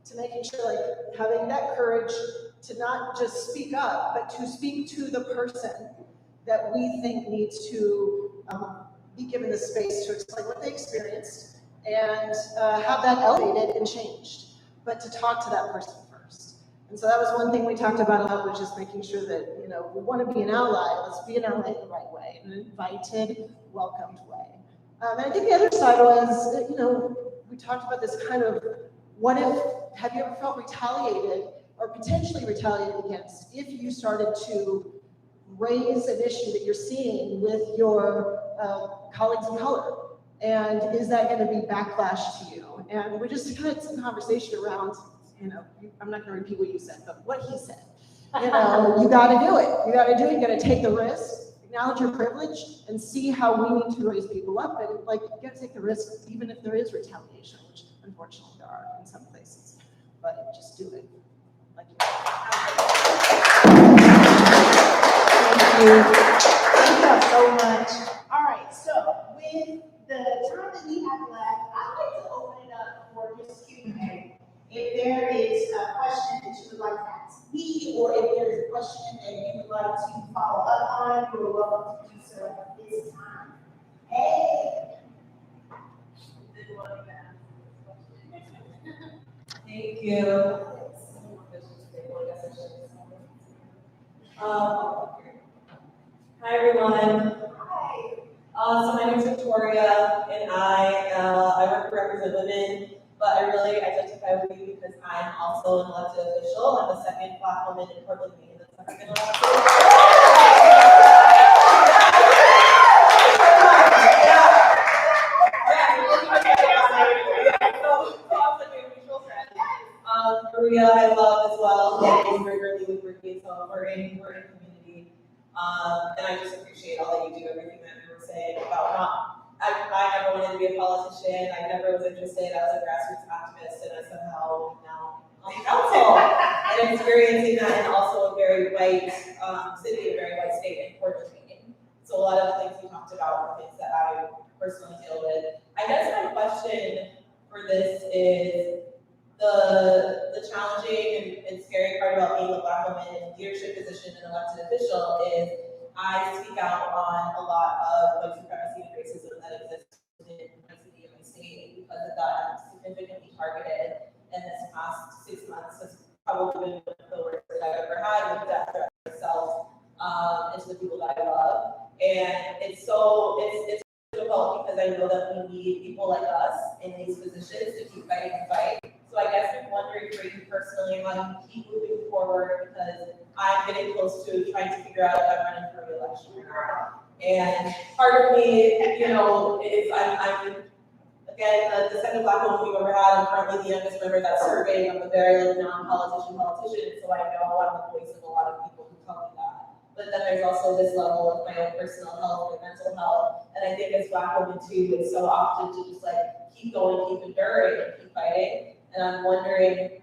to making sure, like, having that courage to not just speak up, but to speak to the person that we think needs to be given the space to explain what they experienced and have that elevated and changed, but to talk to that person first. And so that was one thing we talked about a lot, was just making sure that, we want to be an ally. Let's be an ally the right way, an invited, welcomed way. And I think the other side was, we talked about this kind of, what if, have you ever felt retaliated or potentially retaliated against if you started to raise an issue that you're seeing with your colleagues of color? And is that going to be backlash to you? And we just had some conversation around, I'm not going to repeat what you said, but what he said. You got to do it. You got to do it. You got to take the risk, acknowledge your privilege, and see how we need to raise people up. And you got to take the risk, even if there is retaliation, which unfortunately there are in some places. But just do it. Thank you. Thank you so much. All right, so with the time that we have left, I'd like to open it up for just Q&A. If there is a question that you would like to ask me, or if there is a question that you would like to follow up on, you are welcome to do so at this time. Hey. Thank you. Hi everyone. Hi. So my name is Victoria, and I work for Represent Women, but I really identify with you because I'm also an elected official. I'm the second Black woman in Portland, Maine that's ever been elected. And I just appreciate all that you do, everything that you were saying about I never wanted to be a politician. I never was interested. I was a grassroots activist, and I somehow am now on the council and experiencing that in also a very white city, a very white state, and court making. So a lot of the things you talked about were things that I personally deal with. I guess my question for this is the challenging and scary part about being a Black woman in leadership position and elected official is I speak out on a lot of white supremacy and racism that exists in my city and my state because of that. I'm significantly targeted, and this past 6 months has probably been one of the worst that I've ever had, with death threats to myself and to the people that I love. And it's difficult because I know that we need people like us in these positions to keep fighting the fight. So I guess I'm wondering for you personally how you keep moving forward, because I'm getting close to trying to figure out if I'm running for re-election or not. And part of me, you know, is I'm again, the second Black woman we've ever had. I'm currently the youngest member that's surveyed. I'm a very non-politician, so I know I'm the voice of a lot of people who tell me that. But then there's also this level of my own personal health and mental health. And I think as Black women too, it's so often to just like keep going, keep enduring, and keep fighting. And I'm wondering,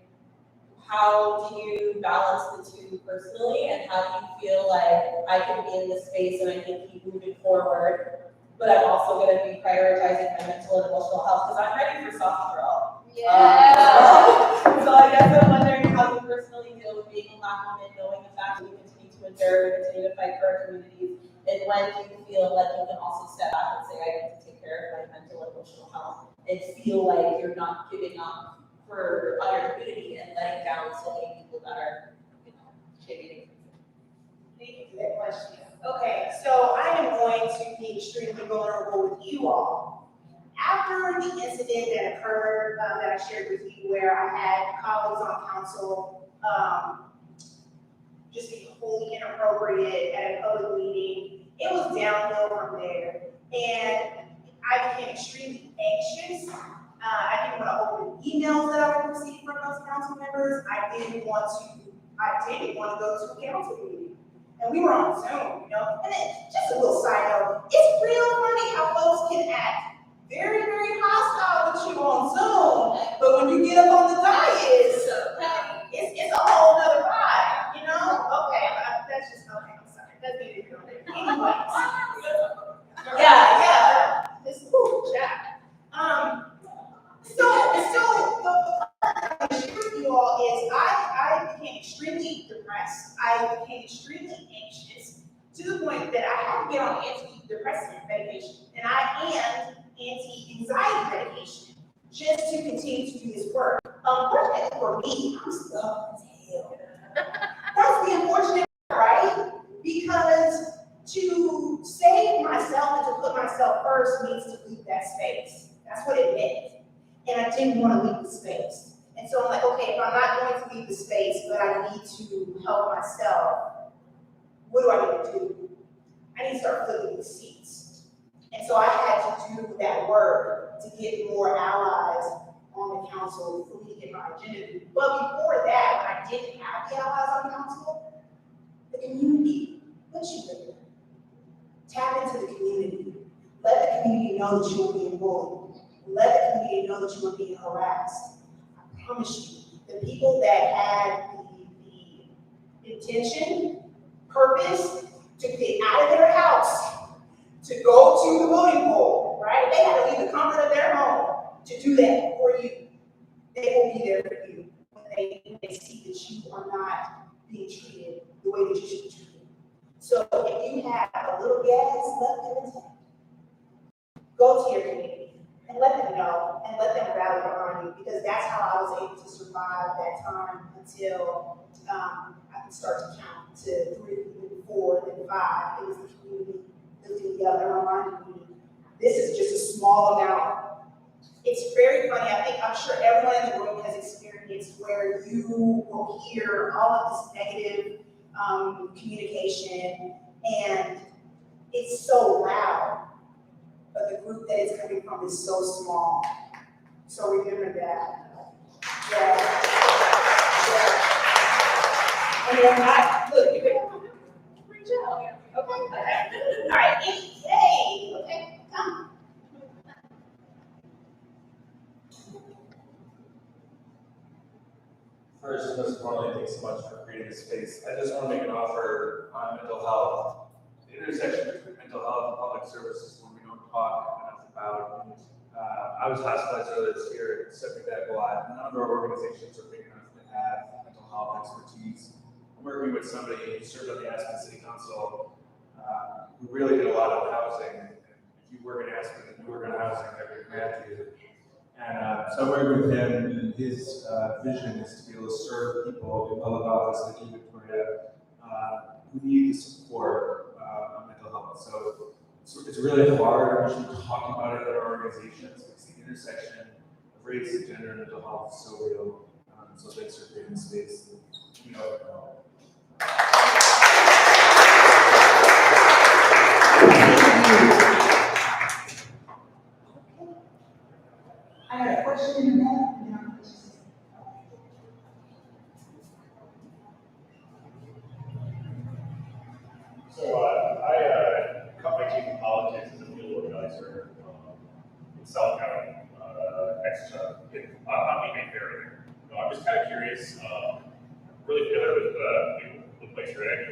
how do you balance the two personally, and how do you feel like I can be in this space and I can keep moving forward, but I'm also going to be prioritizing my mental and emotional health because I'm ready for soft girl. Yeah. So I guess I'm wondering how you personally deal with being a Black woman, knowing the fact that we continue to endure, we continue to fight for our communities, and when do you feel like you can also step back and say, I need to take care of my mental and emotional health, and feel like you're not giving up for other community and letting down so many people that are, you know, shading. Thank you for that question. Okay, so I am going to be extremely vulnerable with you all. After the incident that occurred, that I shared with you, where I had colleagues on council just be wholly inappropriate at a public meeting, it was downhill from there. And I became extremely anxious. I didn't want to open emails that I would receive from those council members. I didn't want to go to a council meeting. And we were on Zoom, you know. And then, just a little side note, it's real funny how folks can act very, very hostile with you on Zoom, but when you get up on the dais, it's a whole other vibe, you know? Okay, that's just, okay, I'm sorry. That's neither here nor there. Anyways. Yeah. This cool chat. So the part I share with you all is I became extremely depressed. I became extremely anxious to the point that I had to get on antidepressant medication, and I am anti-anxiety medication just to continue to do this work. Unfortunately for me, I'm stuck as hell. That's the unfortunate part, right? Because to save myself and to put myself first means to leave that space. That's what it meant. And I didn't want to leave the space. And so I'm like, okay, if I'm not going to leave the space, but I need to help myself, what do I need to do? I need to start filling the seats. And so I had to do that work to get more allies on the council for me to get my agenda. But before that, when I didn't have the allies on the council, the community put you there. Tap into the community. Let the community know that you are being bullied. Let the community know that you are being harassed. I promise you, the people that had the intention, purpose to get out of their house, to go to the voting poll, right? They had to leave the comfort of their home to do that for you. They will be there for you when they see that you are not being treated the way that you should be treated. So if you have a little gas left in the tank, go to your community and let them know and let them rally around you, because that's how I was able to survive that time until I could start to count to 3, then 4, then 5. It was the community lifting me up and reminding me, this is just a small amount. It's very funny. I'm sure everyone in the room has experienced where you will hear all of this negative communication, and it's so loud, but the group that it's coming from is so small. So remember that. Yeah. And then look, you can reach out. All right, yay, okay, come. First, most importantly, thanks so much for creating this space. I just want to make an offer on mental health. The intersection between mental health and public services, when we don't talk enough about. I was hospitalized earlier this year and sent me back a lot. None of our organizations are big enough to have mental health expertise. I'm working with somebody who served on the Aspen City Council, who really did a lot of housing. And if you work in Aspen and you work in housing, I recommend you. And so I worked with him, and his vision is to be able to serve people in public office like you, Victoria, who need the support on mental health. So it's really hard. We should be talking about it in our organizations. It's the intersection of race, gender, and mental health is so real. So thanks for creating space. I got a question in that, and then I'll question. So I cut my teeth in politics as a field organizer in South County, on Main Ferry. I'm just kind of curious, really familiar with the place you're at. You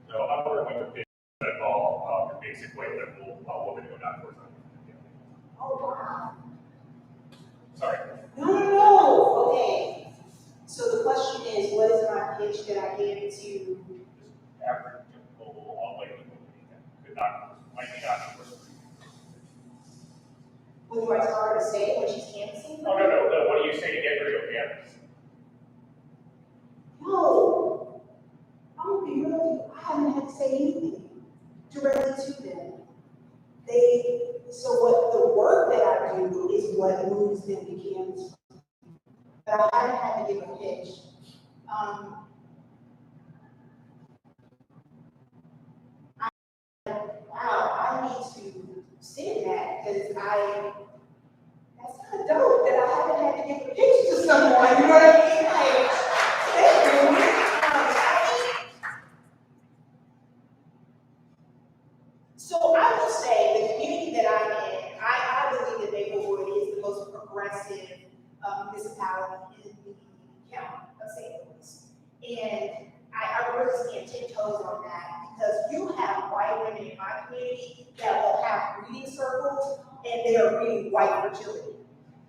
so I'm working with what I call your basic white liberal woman to go down towards them. Oh, wow. Sorry. No, okay. So the question is, what is my pitch that I give to Average, typical, white people could not, might be not. what do I tell her to say when she's canvassing? Oh, no. What do you say to get rid of campus? No, I'm gonna be real with you. I haven't had to say anything directly to them. So what the work that I do is what moves them to canvas. But I haven't had to give a pitch. Wow, I need to sit in that because that's kind of dope that I haven't had to give a pitch to someone, you know what I mean? Like, thank you. So I will say the community that I'm in, I believe that Maplewood is the most progressive municipality in the county of St. Louis. And I really stand 10 toes on that because you have white women in my community that will have reading circles and they are reading white fragility.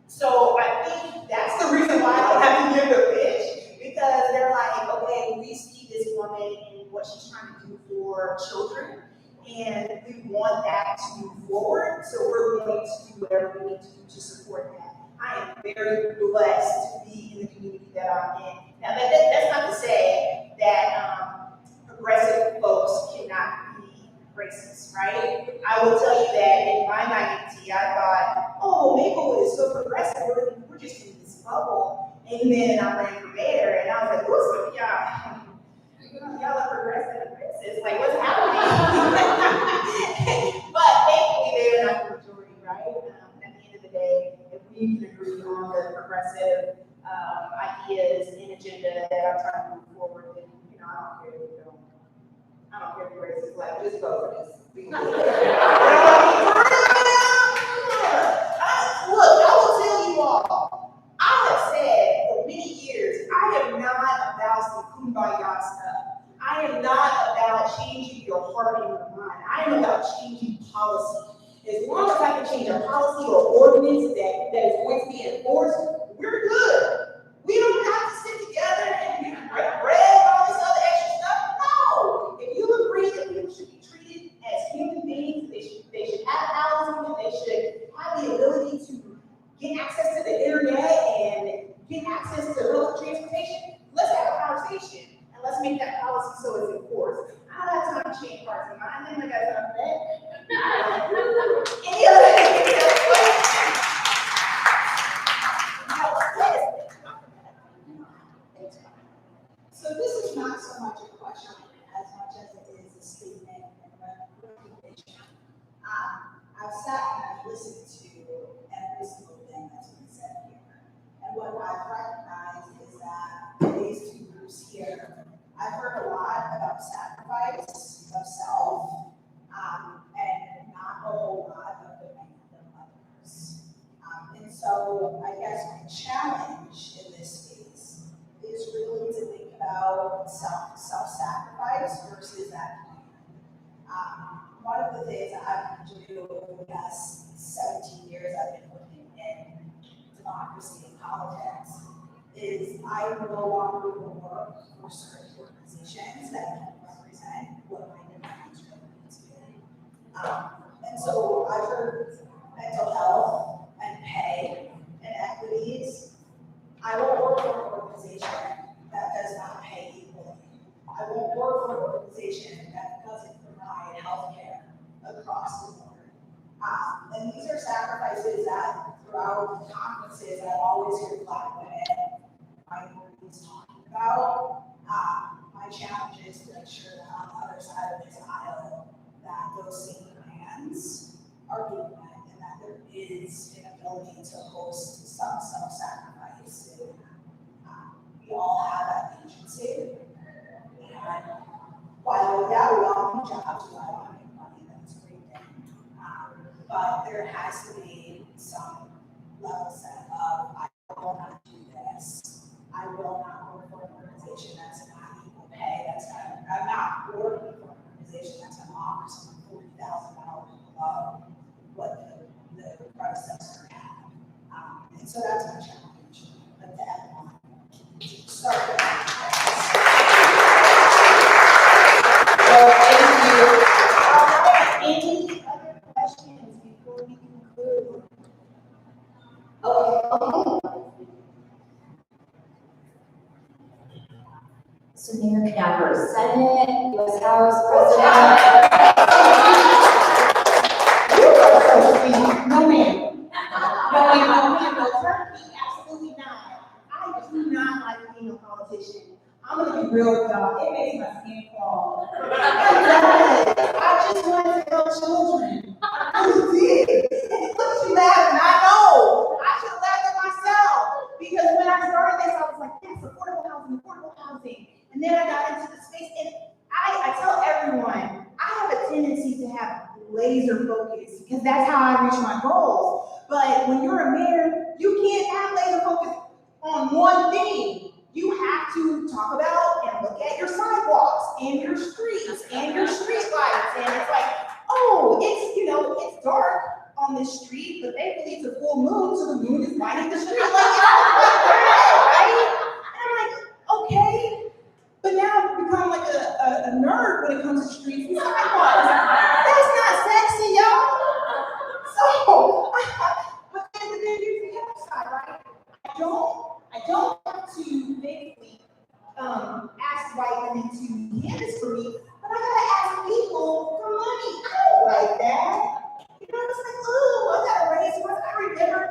So I think that's the reason why I don't have to give the pitch because they're like, okay, we see this woman and what she's trying to do for children. And we want that to move forward, so we're going to do whatever we need to do to support that. I am very blessed to be in the community that I'm in. Now, that's not to say that progressive folks cannot be racist, right? I will tell you that in my naivety, I thought, oh, Maplewood is so progressive, we're just in this bubble. And then I ran for mayor, and I was like, who's y'all are progressive and racist, like what's happening? But thankfully they're not the majority, right? At the end of the day, if we can agree on the progressive ideas and agenda that I'm trying to move forward, then I don't care if you don't. I don't care if you're racist, like just vote for this. Look, I will tell you all, I have said for many years, I am not about some kumbaya stuff. I am not about changing your heart and your mind. I am about changing policy. As long as I can change a policy or ordinance that is going to be enforced, we're good. We don't have to sit together and break bread and all this other extra stuff. No. If you agree that people should be treated as human beings, they should have housing, they should have the ability to get access to the internet and get access to public transportation, let's have a conversation. And let's make that policy so it's enforced. I don't have time to change hearts and minds. I got time for that. Any other So this is not so much a question as much as it is a statement and a recommendation. I've sat and I've listened to every single thing that's been said here. And what I've recognized is that these two groups here, I sacrifice versus that plan. One of the things I've been doing over the past 17 years I've been working in democracy and politics is I no longer will work for certain organizations that don't represent what my demands really need to be. And so I've heard mental health and pay and equities. I won't work for an organization that does not pay equally. I won't work for an organization that doesn't provide healthcare across the board. And these are sacrifices that throughout the conferences I always hear Black women, minorities talking about. My challenge is to make sure that on the other side of this aisle, that those same demands are being met and that there is an ability to host some self-sacrifice. We all have that agency. And while, yeah, we all need jobs, we all want to make money, that's a great thing. But there has to be some level set of, I will not do this. I will not work for an organization that's not equal pay, I'm not working for an organization that's going to offer someone $40,000 below what the predecessor had. And so that's my challenge. But to everyone, start with any other questions before we conclude? Okay. So Mayor Knapper, Senate, U.S. House, President. No ma'am. No turkey, absolutely not. I do not like being a politician. I'm gonna be real with y'all. It makes my skin crawl. It does. I just want to help children. I really did. Look at you laughing. I know. I should have laughed at myself. Because when I started this, I was like, yes, affordable housing. And then I got into the space, and I tell everyone, I have a tendency to have laser focus, because that's how I reach my goals. But when you're a mayor, you can't have laser focus on one thing. You have to talk about and look at your sidewalks and your streets and your street lights. And it's like, oh, it's dark on this street, but thankfully it's a full moon, so the moon is lighting the street. Like, right? And I'm like, okay. But now I've become like a nerd when it comes to streets and sidewalks. That's not sexy, y'all. So, but then there's the other side, right? I don't want to basically ask white women to canvass for me, but I gotta ask people for money. I don't like that. You know, it's like, ooh, I gotta raise funds. I remember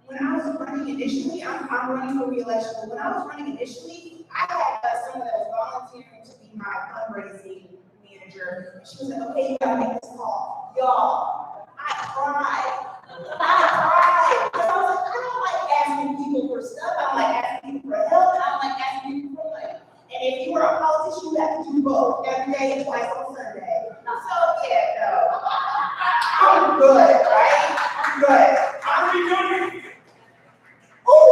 when I was running initially, I'm running for re-election, but when I was running initially, I had someone that was volunteering to be my fundraising manager. And she was like, okay, you gotta make this call. Y'all, I cried. Because I was like, I don't like asking people for stuff. I don't like asking people for help. I don't like asking people for money. And if you were a politician, you have to do both every day and twice on Sunday. So, yeah, no. I'm good, right? I'm good. How are you doing? Oh,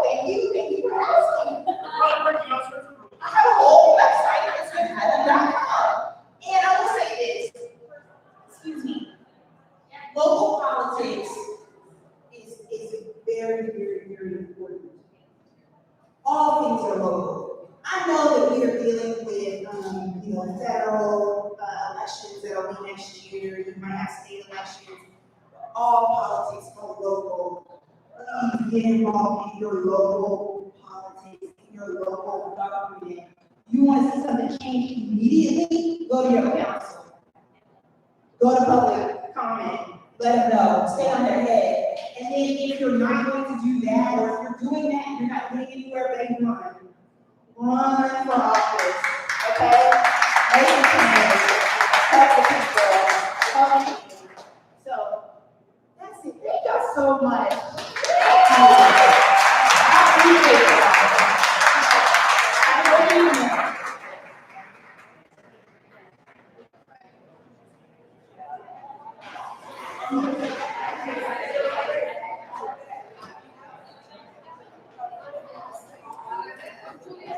thank you for asking. I have a whole website, it's dismantling.com. And I will say this, excuse me, local politics is very, very, very important. All things are local. I know that we are dealing with, federal elections that'll be next year. You might have state elections. All politics are local. Please get involved in your local politics, in your local government. You want to see something change immediately? Go to your council. Go to public comment. Let them know. Stay on their head. And then if you're not going to do that, or if you're doing that and you're not getting anywhere, then run for office. Okay? Make a change. Help the people. Help the people. So that's it. Thank y'all so much. I appreciate it.